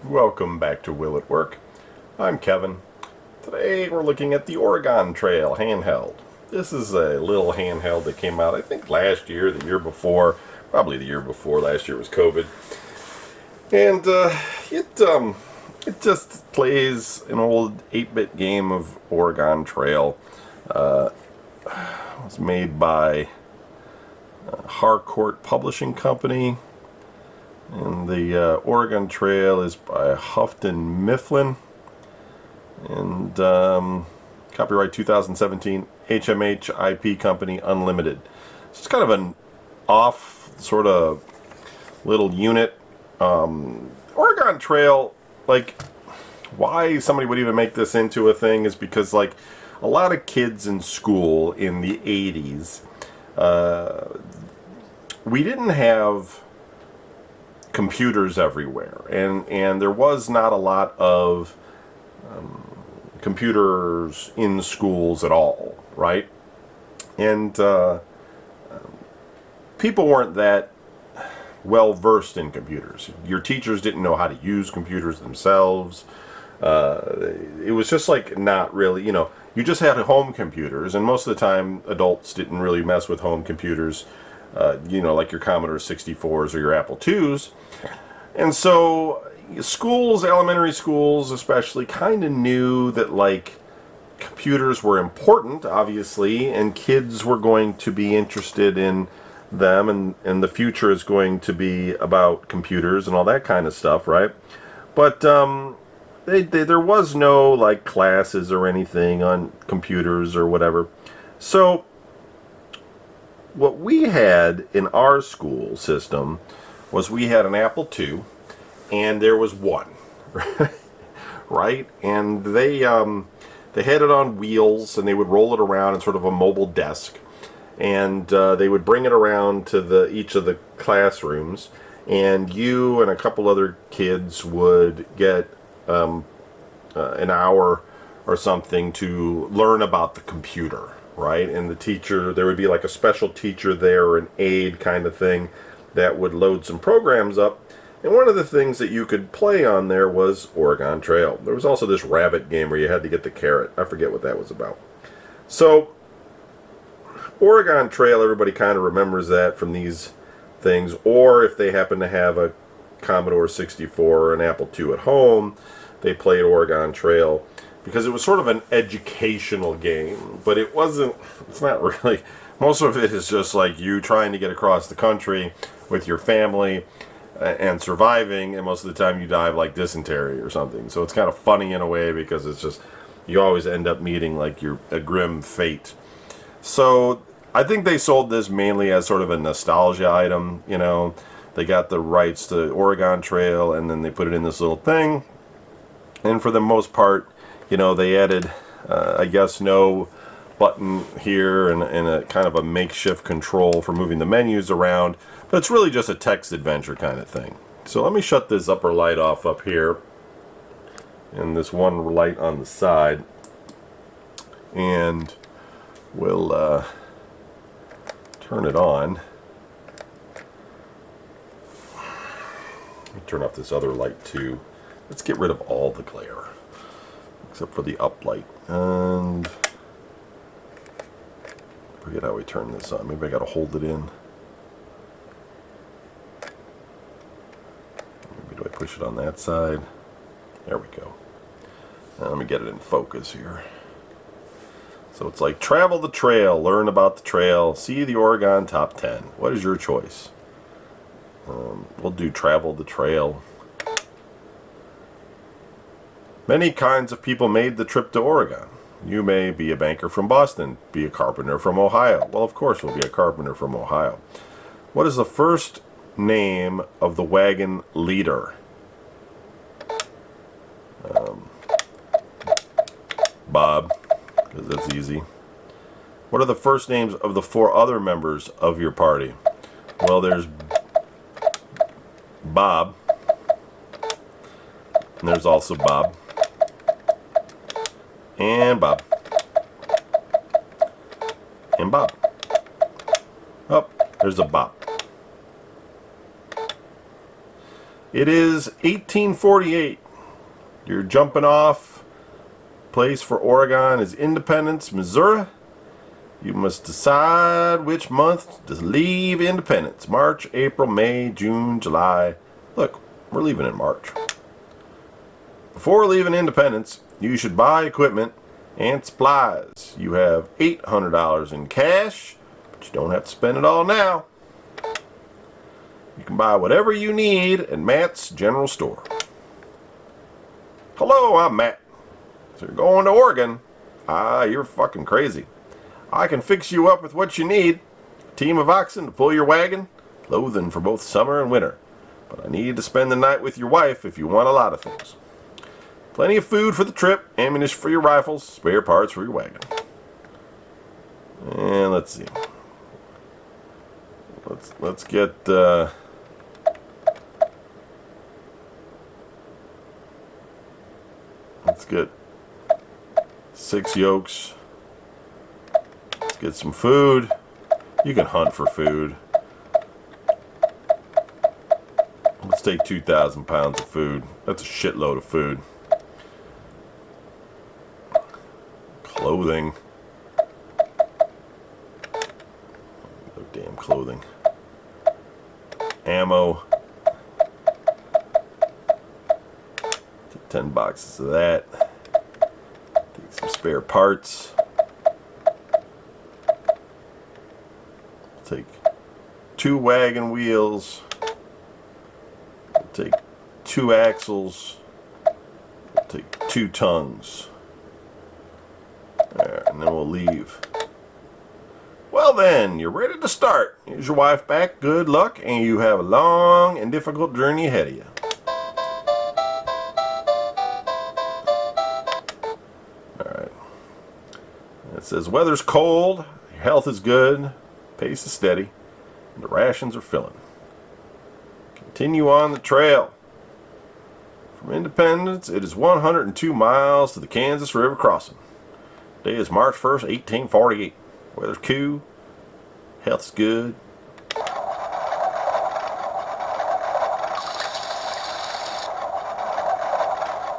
Welcome back to Will It Work. I'm Kevin. Today we're looking at the Oregon Trail handheld. This is a little handheld that came out I think last year, the year before, probably the year before. Last year was COVID. And it just plays an old 8-bit game of Oregon Trail. It was made by Harcourt Publishing Company. And the Oregon Trail is by Houghton Mifflin. And copyright 2017, HMH IP Company Unlimited. So it's kind of an off sort of little unit. Oregon Trail, like, why somebody would even make this into a thing is because, like, a lot of kids in school in the 80s, we didn't have computers everywhere, and there was not a lot of computers in schools at all, right? And people weren't that well versed in computers. Your teachers didn't know how to use computers themselves. It was just like not really, you just had home computers, and most of the time adults didn't really mess with home computers, like your Commodore 64s or your Apple IIs. And so schools, elementary schools especially, kind of knew that, like, computers were important, obviously, and kids were going to be interested in them, and the future is going to be about computers and all that kind of stuff, right? But there was no, like, classes or anything on computers or whatever. So what we had in our school system was we had an Apple II, and there was one, right? And they had it on wheels, and they would roll it around in sort of a mobile desk, and they would bring it around to each of the classrooms, and you and a couple other kids would get an hour or something to learn about the computer, right? And the teacher, there would be like a special teacher there, or an aide kind of thing, that would load some programs up. And one of the things that you could play on there was Oregon Trail. There was also this rabbit game where you had to get the carrot. I forget what that was about. So Oregon Trail, everybody kind of remembers that from these things. Or if they happen to have a Commodore 64 or an Apple II at home, they played Oregon Trail because it was sort of an educational game. But it's not really. Most of it is just like you trying to get across the country with your family and surviving, and most of the time you die of, like, dysentery or something. So it's kind of funny in a way because it's just, you always end up meeting, like, a grim fate. So I think they sold this mainly as sort of a nostalgia item. They got the rights to Oregon Trail, and then they put it in this little thing. And for the most part, they added, I guess, no button here and a kind of a makeshift control for moving the menus around. But it's really just a text adventure kind of thing. So let me shut this upper light off up here, and this one light on the side, and we'll turn it on. Let me turn off this other light too. Let's get rid of all the glare except for the up light. And I forget how we turn this on. Maybe I gotta hold it in. Maybe do I push it on that side? There we go. Now let me get it in focus here. So it's like, travel the trail, learn about the trail, see the Oregon Top 10. What is your choice? We'll do travel the trail. Many kinds of people made the trip to Oregon. You may be a banker from Boston, be a carpenter from Ohio. Well, of course we'll be a carpenter from Ohio. What is the first name of the wagon leader? Bob, because that's easy. What are the first names of the 4 other members of your party? Well, there's Bob, and there's also Bob, and Bob, and Bob. Oh, there's a Bob. It is 1848. You're jumping off. Place for Oregon is Independence, Missouri. You must decide which month to leave Independence. March, April, May, June, July. Look, we're leaving in March. Before leaving Independence, you should buy equipment and supplies. You have $800 in cash, but you don't have to spend it all now. You can buy whatever you need at Matt's General Store. Hello, I'm Matt. So you're going to Oregon? Ah, you're fucking crazy. I can fix you up with what you need. A team of oxen to pull your wagon, clothing for both summer and winter. But I need to spend the night with your wife if you want a lot of things. Plenty of food for the trip, ammunition for your rifles, spare parts for your wagon. And let's see. Let's get let's get 6 yokes. Let's get some food. You can hunt for food. Let's take 2,000 pounds of food. That's a shitload of food. Clothing. No damn clothing. Ammo. Take 10 boxes of that. Take some spare parts. Take 2 wagon wheels. Take 2 axles. Take 2 tongues. There, and then we'll leave. Well then, you're ready to start. Here's your wife back. Good luck, and you have a long and difficult journey ahead of you. Alright. It says, weather's cold, your health is good, pace is steady, and the rations are filling. Continue on the trail. From Independence, it is 102 miles to the Kansas River crossing. Today is March 1st, 1848. Weather's cool. Health's good.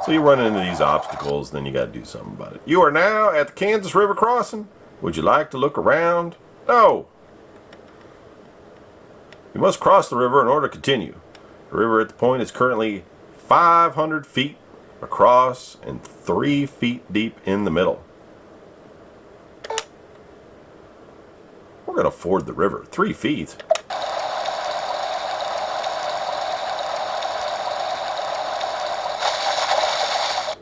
So you run into these obstacles, then you got to do something about it. You are now at the Kansas River crossing. Would you like to look around? No. You must cross the river in order to continue. The river at the point is currently 500 feet across and 3 feet deep in the middle. We're going to ford the river. 3 feet.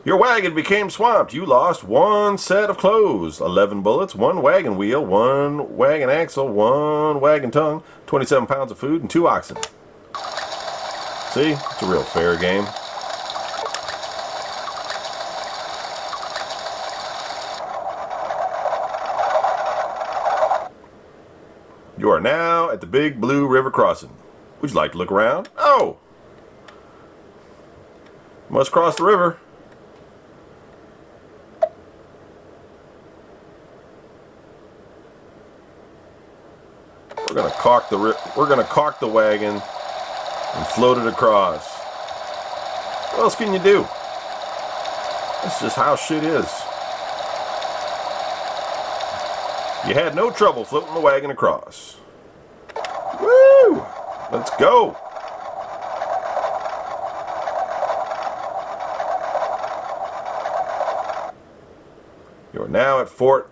Your wagon became swamped. You lost 1 set of clothes, 11 bullets, 1 wagon wheel, 1 wagon axle, 1 wagon tongue, 27 pounds of food, and 2 oxen. See? It's a real fair game. You are now at the Big Blue River crossing. Would you like to look around? Oh! You must cross the river. We're gonna caulk the wagon and float it across. What else can you do? That's just how shit is. You had no trouble floating the wagon across. Woo! Let's go! You are now at Fort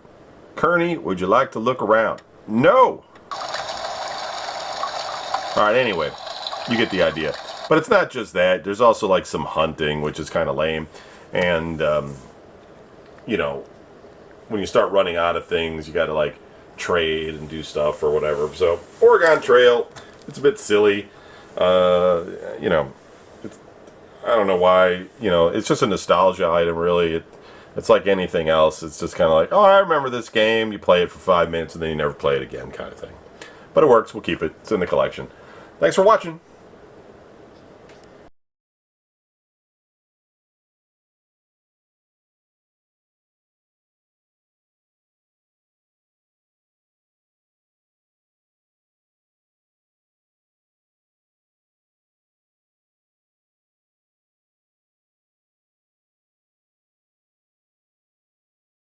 Kearny. Would you like to look around? No! Alright, anyway, you get the idea. But it's not just that. There's also like some hunting, which is kind of lame. And, you know, when you start running out of things, you got to like trade and do stuff or whatever. So Oregon Trail, it's a bit silly. You know, I don't know why. You know, it's just a nostalgia item, really. It's like anything else. It's just kind of like, oh, I remember this game. You play it for 5 minutes and then you never play it again, kind of thing. But it works. We'll keep it. It's in the collection. Thanks for watching.